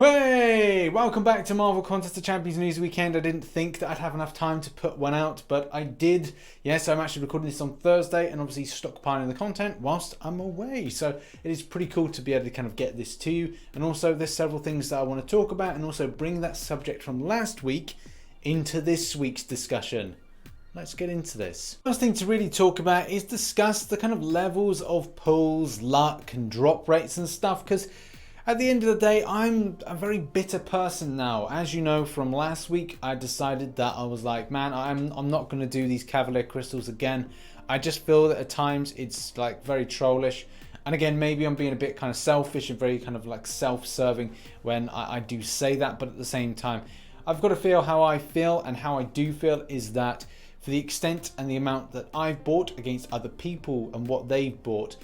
Hey, welcome back to Marvel Contest of Champions News Weekend. I didn't think that I'd have enough time to put one out, but I did. Yes, I'm actually recording this on Thursday and obviously stockpiling the content whilst I'm away. So it is pretty cool to be able to kind of get this to you. And also there's several things that I want to talk about and also bring that subject from last week into this week's discussion. Let's get into this. First thing to really talk about is discuss the kind of levels of pulls, luck and drop rates and stuff, because at the end of the day, I'm a very bitter person now. As you know from last week, I decided that I was like, man, I'm not going to do these Cavalier crystals again. I just feel that at times it's like very trollish. And again, maybe I'm being a bit kind of selfish and very kind of like self-serving when I do say that. But at the same time, I've got to feel how I feel, and how I do feel is that for the extent and the amount that I've bought against other people and what they've bought,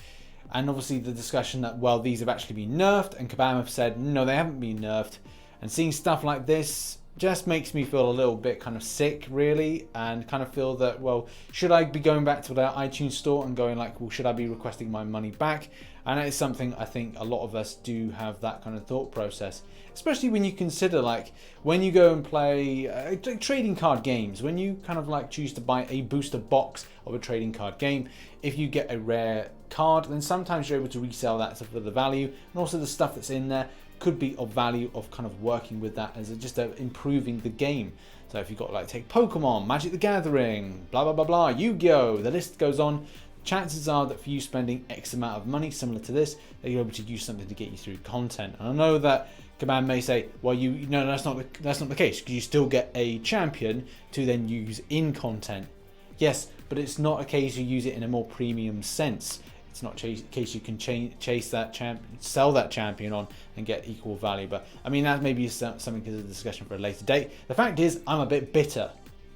and obviously the discussion that, well, these have actually been nerfed, and Kabam have said, no, they haven't been nerfed. And seeing stuff like this just makes me feel a little bit kind of sick, really, and kind of feel that, well, should I be going back to the iTunes store and going like, well, should I be requesting my money back? And that is something I think a lot of us do have that kind of thought process, especially when you consider like when you go and play trading card games, when you kind of like choose to buy a booster box of a trading card game. If you get a rare card, then sometimes you're able to resell that for the value, and also the stuff that's in there could be of value of kind of working with that as just improving the game. So if you've got like take Pokemon, Magic the Gathering, blah blah blah blah, Yu-Gi-Oh, the list goes on. Chances are that for you spending X amount of money similar to this, that you're able to use something to get you through content. And I know that Command may say, well, no, that's not the case, because you still get a champion to then use in content. Yes, but it's not a case you use it in a more premium sense. It's not a case you can chase that sell that champion on and get equal value. But I mean, that maybe is something as a discussion for a later date. The fact is, I'm a bit bitter,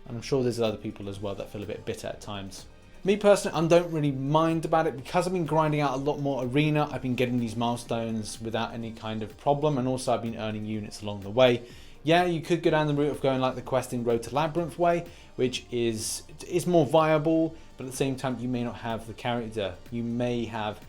and I'm sure there's other people as well that feel a bit bitter at times. Me personally, I don't really mind about it because I've been grinding out a lot more arena. I've been getting these milestones without any kind of problem, and also I've been earning units along the way. Yeah, you could go down the route of going like the questing Road to Labyrinth way, which is more viable, but at the same time you may not have the character. You may have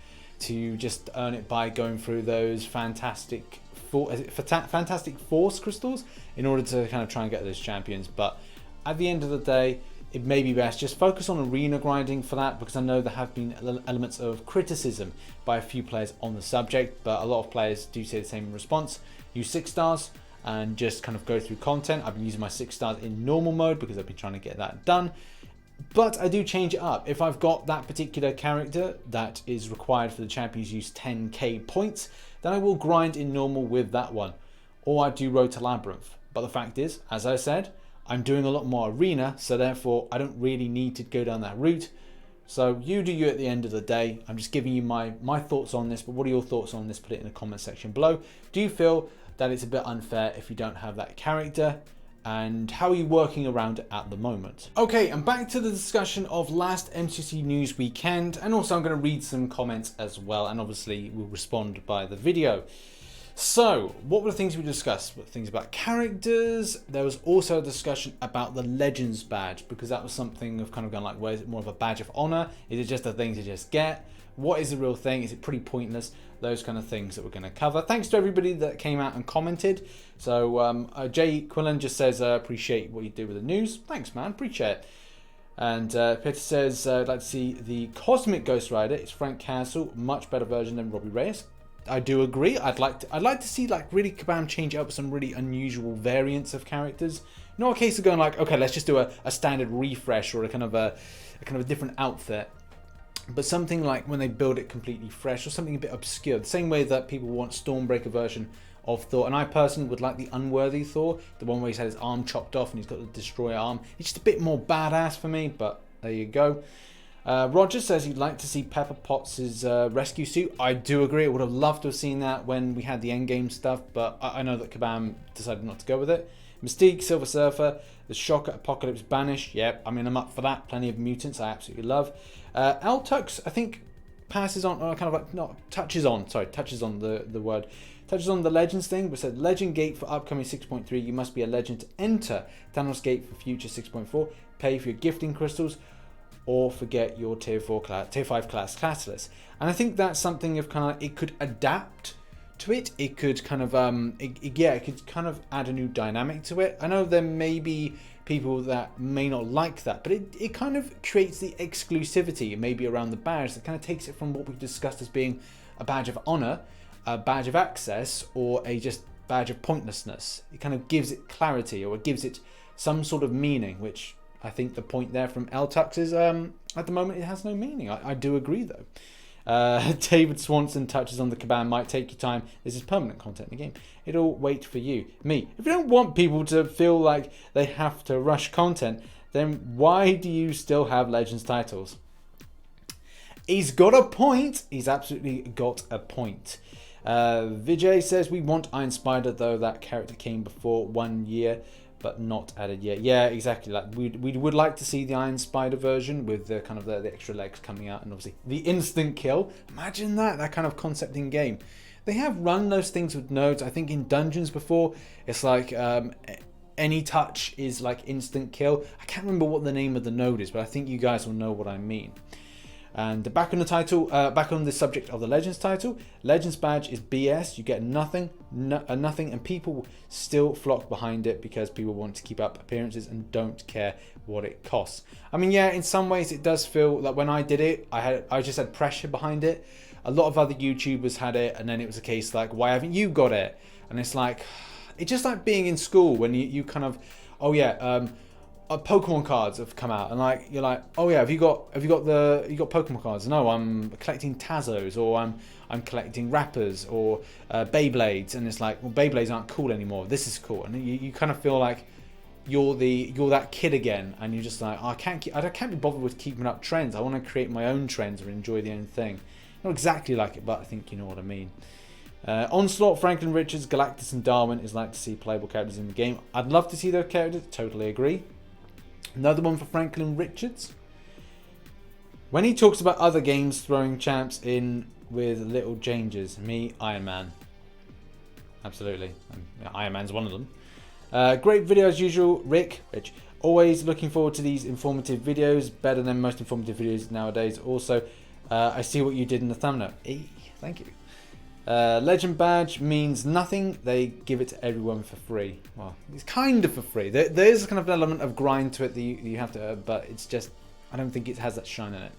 to just earn it by going through those fantastic force crystals in order to kind of try and get those champions. But at the end of the day, it may be best just focus on arena grinding for that, because I know there have been elements of criticism by a few players on the subject, but a lot of players do say the same in response. Use 6 stars and just kind of go through content. I've been using my 6 stars in normal mode because I've been trying to get that done. But I do change it up. If I've got that particular character that is required for the champions use 10k points, then I will grind in normal with that one. Or I do Road to Labyrinth. But the fact is, as I said, I'm doing a lot more arena, so therefore I don't really need to go down that route. So you do you at the end of the day. I'm just giving you my thoughts on this, but what are your thoughts on this? Put it in the comment section below. Do you feel that it's a bit unfair if you don't have that character? And how are you working around it at the moment? Okay, and back to the discussion of last MCOC news weekend, and also I'm going to read some comments as well, and obviously we'll respond by the video. So, what were the things we discussed? Things about characters. There was also a discussion about the Legends badge, because that was something of kind of going like, where is it more of a badge of honor? Is it just a thing to just get? What is the real thing? Is it pretty pointless? Those kind of things that we're going to cover. Thanks to everybody that came out and commented. So Jay Quillen just says, appreciate what you did with the news. Thanks, man. Appreciate it. And Peter says, I'd like to see the Cosmic Ghost Rider. It's Frank Castle, much better version than Robbie Reyes. I do agree. I'd like to see like really Kabam change up some really unusual variants of characters. Not a case of going like, okay, let's just do a standard refresh or a kind of a different outfit. But something like when they build it completely fresh, or something a bit obscure. The same way that people want Stormbreaker version of Thor, and I personally would like the Unworthy Thor, the one where he's had his arm chopped off and he's got the Destroyer arm. It's just a bit more badass for me, but there you go. Roger says he'd like to see Pepper Potts' rescue suit. I do agree. I would have loved to have seen that when we had the endgame stuff, but I know that Kabam decided not to go with it. Mystique, Silver Surfer, the Shocker, Apocalypse, Banish. Yep, I mean, I'm up for that. Plenty of mutants I absolutely love. Altux, I think, passes on, or kind of like, not, touches on the word. Touches on the Legends thing, but said Legend Gate for upcoming 6.3, you must be a Legend to enter. Thanos Gate for future 6.4, pay for your gifting crystals, or forget your tier 5 class Catalyst. And I think that's something of kind of, it could adapt to it. It could kind of it could kind of add a new dynamic to it. I know there may be people that may not like that, but it kind of creates the exclusivity maybe around the badge that kind of takes it from what we've discussed as being a badge of honor, a badge of access, or a just badge of pointlessness. It kind of gives it clarity, or it gives it some sort of meaning, which I think the point there from L-Tux is at the moment it has no meaning. I do agree though. David Swanson touches on the Kabam might take your time. This is permanent content in the game. It'll wait for you. Me. If you don't want people to feel like they have to rush content, then why do you still have Legends titles? He's got a point. He's absolutely got a point. Vijay says we want Iron Spider, though that character came before 1 year but not added yet. Yeah, exactly. Like we would like to see the Iron Spider version with the kind of the extra legs coming out, and obviously the instant kill. Imagine that kind of concept in game. They have run those things with nodes. I think in dungeons before, it's like any touch is like instant kill. I can't remember what the name of the node is, but I think you guys will know what I mean. And back on the title, back on the subject of the Legends title, Legends badge is BS. You get nothing, and people still flock behind it because people want to keep up appearances and don't care what it costs. I mean, yeah, in some ways it does feel like when I did it, I just had pressure behind it. A lot of other YouTubers had it, and then it was a case like, why haven't you got it? And it's like, it's just like being in school when you kind of, oh yeah, Pokemon cards have come out, and like you're like, oh yeah, have you got Pokemon cards? No, I'm collecting Tazos, or I'm collecting Rappers, or Beyblades, and it's like, well, Beyblades aren't cool anymore. This is cool, and you kind of feel like you're that kid again, and you're just like, oh, I can't be bothered with keeping up trends. I want to create my own trends or enjoy the own thing. Not exactly like it, but I think you know what I mean. Onslaught, Franklin Richards, Galactus, and Darwin is like to see playable characters in the game. I'd love to see those characters. Totally agree. Another one for Franklin Richards. When he talks about other games throwing champs in with little changes, me, Iron Man. Absolutely. Iron Man's one of them. Great video as usual, Rich. Always looking forward to these informative videos. Better than most informative videos nowadays. Also, I see what you did in the thumbnail. Thank you. Legend badge means nothing. They give it to everyone for free. Well, it's kind of for free. There's kind of an element of grind to it that you have to, but it's just, I don't think it has that shine in it.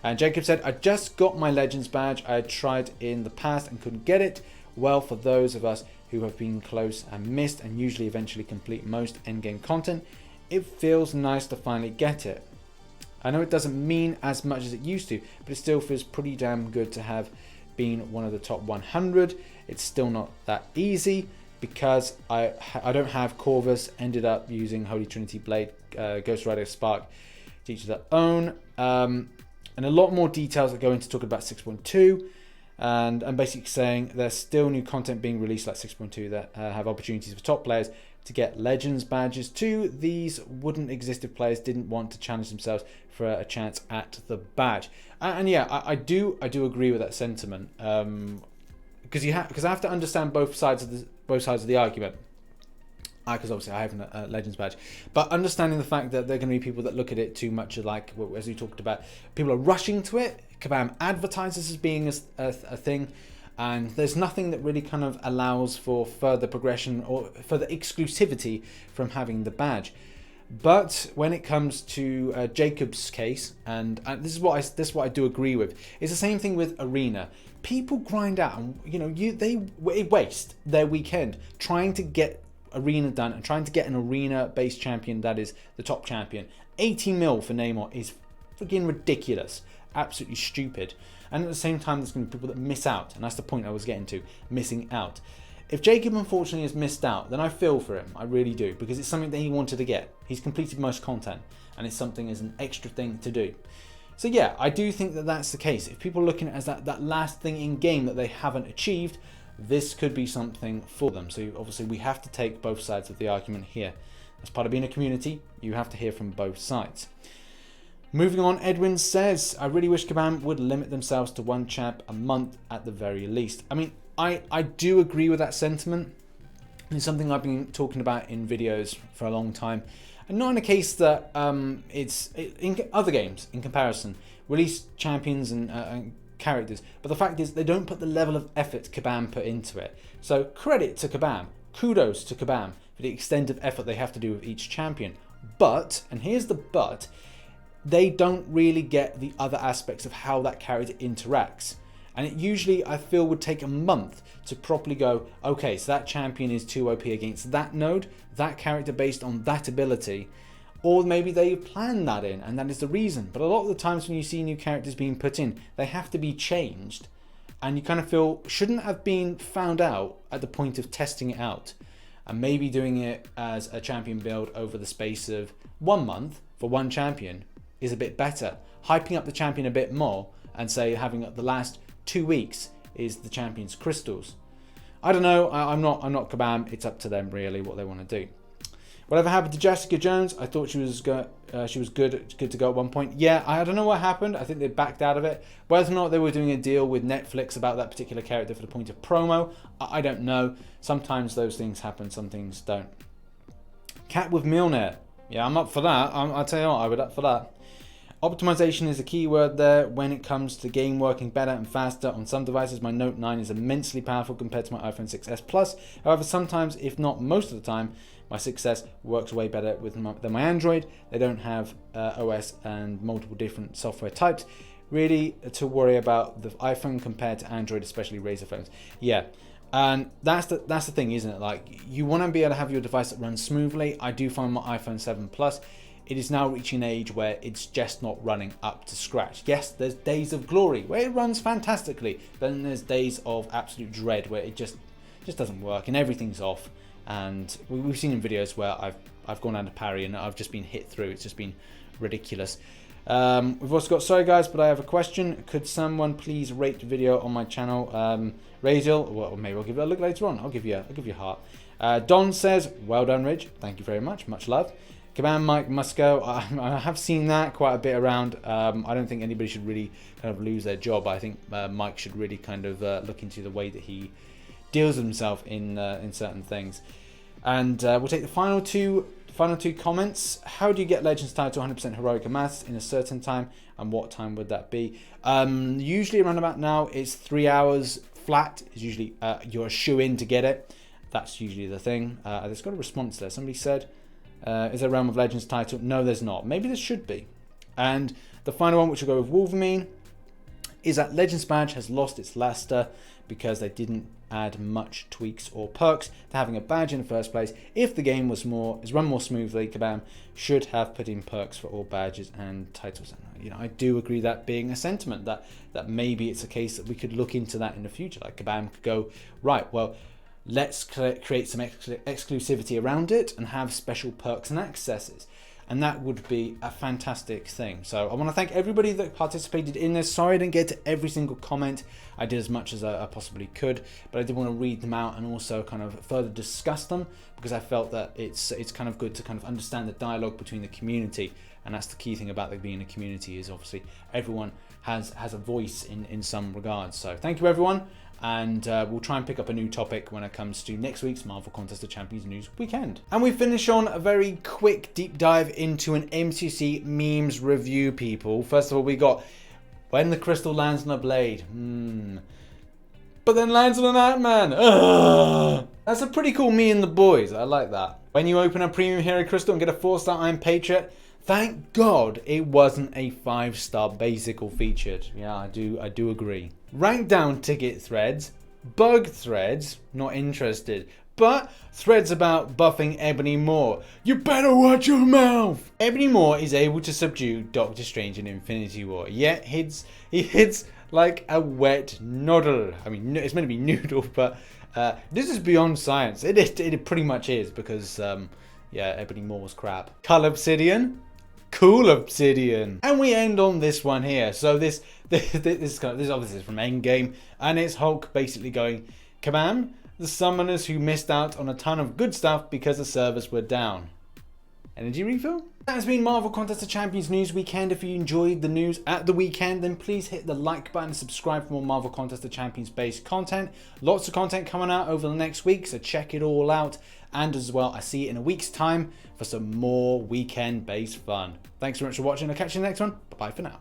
And Jacob said, I just got my Legends badge. I had tried in the past and couldn't get it. Well, for those of us who have been close and missed and usually eventually complete most endgame content, it feels nice to finally get it. I know it doesn't mean as much as it used to, but it still feels pretty damn good to have been one of the top 100. It's still not that easy because I don't have Corvus. Ended up using Holy Trinity Blade, Ghost Rider Spark to each their own, and a lot more details that go into talking about 6.2, and I'm basically saying there's still new content being released like 6.2 that have opportunities for top players to get Legends badges too. These wouldn't exist if players didn't want to challenge themselves for a chance at the badge. And yeah, I do agree with that sentiment, because I have to understand both sides of the argument. Because obviously I have a Legends badge, but understanding the fact that there are going to be people that look at it too much like, as we talked about, people are rushing to it. Kabam advertises as being a thing, and there's nothing that really kind of allows for further progression or further exclusivity from having the badge. But when it comes to Jacob's case, and this is what I do agree with, it's the same thing with Arena. People grind out, and they waste their weekend trying to get Arena done and trying to get an Arena-based champion that is the top champion. 80 mil for Namor is freaking ridiculous, absolutely stupid. And at the same time, there's going to be people that miss out, and that's the point I was getting to, missing out. If Jacob unfortunately has missed out, then I feel for him, I really do, because it's something that he wanted to get. He's completed most content, and it's something as an extra thing to do. So yeah, I do think that that's the case. If people are looking at it as that last thing in game that they haven't achieved, this could be something for them. So obviously we have to take both sides of the argument here. As part of being a community, you have to hear from both sides. Moving on, Edwin says, I really wish Kabam would limit themselves to one champ a month at the very least. I mean, I do agree with that sentiment. It's something I've been talking about in videos for a long time. And not in a case that in other games, in comparison, release champions and characters. But the fact is, they don't put the level of effort Kabam put into it. So credit to Kabam. Kudos to Kabam for the extent of effort they have to do with each champion. But, and here's the but, they don't really get the other aspects of how that character interacts. And it usually, I feel, would take a month to properly go, okay, so that champion is too OP against that node, that character based on that ability. Or maybe they plan that in, and that is the reason. But a lot of the times when you see new characters being put in, they have to be changed. And you kind of feel, shouldn't have been found out at the point of testing it out. And maybe doing it as a champion build over the space of 1 month for one champion is a bit better. Hyping up the champion a bit more and say having the last 2 weeks is the champion's crystals. I don't know, I'm not Kabam, it's up to them really what they want to do. Whatever happened to Jessica Jones? I thought she was good to go at one point. Yeah, I don't know what happened. I think they backed out of it. Whether or not they were doing a deal with Netflix about that particular character for the point of promo, I don't know. Sometimes those things happen, some things don't. Cat with Milner. Yeah, I'm up for that. I'll tell you what, I would up for that. Optimization is a key word there when it comes to game working better and faster. On some devices, my Note 9 is immensely powerful compared to my iPhone 6s Plus. However, sometimes, if not most of the time, my 6s works way better than my Android. They don't have OS and multiple different software types. Really to worry about the iPhone compared to Android, especially Razer phones. Yeah. And that's the thing, isn't it? Like, you want to be able to have your device that runs smoothly. I do find my iPhone 7 Plus, it is now reaching an age where it's just not running up to scratch. Yes, there's days of glory where it runs fantastically, but then there's days of absolute dread where it just doesn't work and everything's off. And we've seen in videos where I've gone under parry and I've just been hit through. It's just been ridiculous. We've also got, sorry guys, but I have a question. Could someone please rate the video on my channel? Radial, well, maybe I'll give it a look later on. I'll give you a heart. Don says, well done, Ridge. Thank you very much. Much love. Command Mike must go. I have seen that quite a bit around. I don't think anybody should really kind of lose their job. I think Mike should really kind of look into the way that he deals with himself in certain things. And we'll take the final two comments. How do you get Legends tied to 100% heroic maths in a certain time, and what time would that be? Usually around about now, it's 3 hours flat. Is usually you're a shoe in to get it. That's usually the thing. There's got a response there. Somebody said, is there a Realm of Legends title? No, there's not. Maybe there should be. And the final one, which will go with Wolverine, is that Legends badge has lost its luster because they didn't add much tweaks or perks to having a badge in the first place. If the game is run more smoothly, Kabam should have put in perks for all badges and titles. You know, I do agree that being a sentiment that maybe it's a case that we could look into that in the future. Like Kabam could go, right, well, let's create some exclusivity around it and have special perks and accesses. And that would be a fantastic thing. So I want to thank everybody that participated in this. Sorry I didn't get to every single comment. I did as much as I possibly could, but I did want to read them out and also kind of further discuss them, because I felt that it's kind of good to kind of understand the dialogue between the community. And that's the key thing about being a community, is obviously everyone has a voice in some regards. So thank you everyone. And we'll try and pick up a new topic when it comes to next week's Marvel Contest of Champions News weekend. And we finish on a very quick deep dive into an MCOC memes review, people. First of all, we got when the crystal lands on a blade. But then lands on an Ant-Man. Ugh. That's a pretty cool Me and the Boys. I like that. When you open a premium hero crystal and get a 4-star Iron Patriot, thank God it wasn't a 5-star basic or featured. Yeah, I do agree. Rank down ticket threads, bug threads, not interested. But threads about buffing Ebony Maw. You better watch your mouth! Ebony Maw is able to subdue Doctor Strange in Infinity War, yet he hits like a wet noodle. I mean, it's meant to be noodle, but this is beyond science. It pretty much is, because yeah, Ebony Maw was crap. Cull Obsidian. Cool Obsidian. And we end on this one here. So this obviously is from Endgame, and it's Hulk basically going, Kabam, the summoners who missed out on a ton of good stuff because the servers were down. Energy refill? That has been Marvel Contest of Champions News Weekend. If you enjoyed the news at the weekend, then please hit the like button and subscribe for more Marvel Contest of Champions based content. Lots of content coming out over the next week, so check it all out. And as well, I see you in a week's time for some more weekend based fun. Thanks very much for watching. I'll catch you in the next one. Bye bye for now.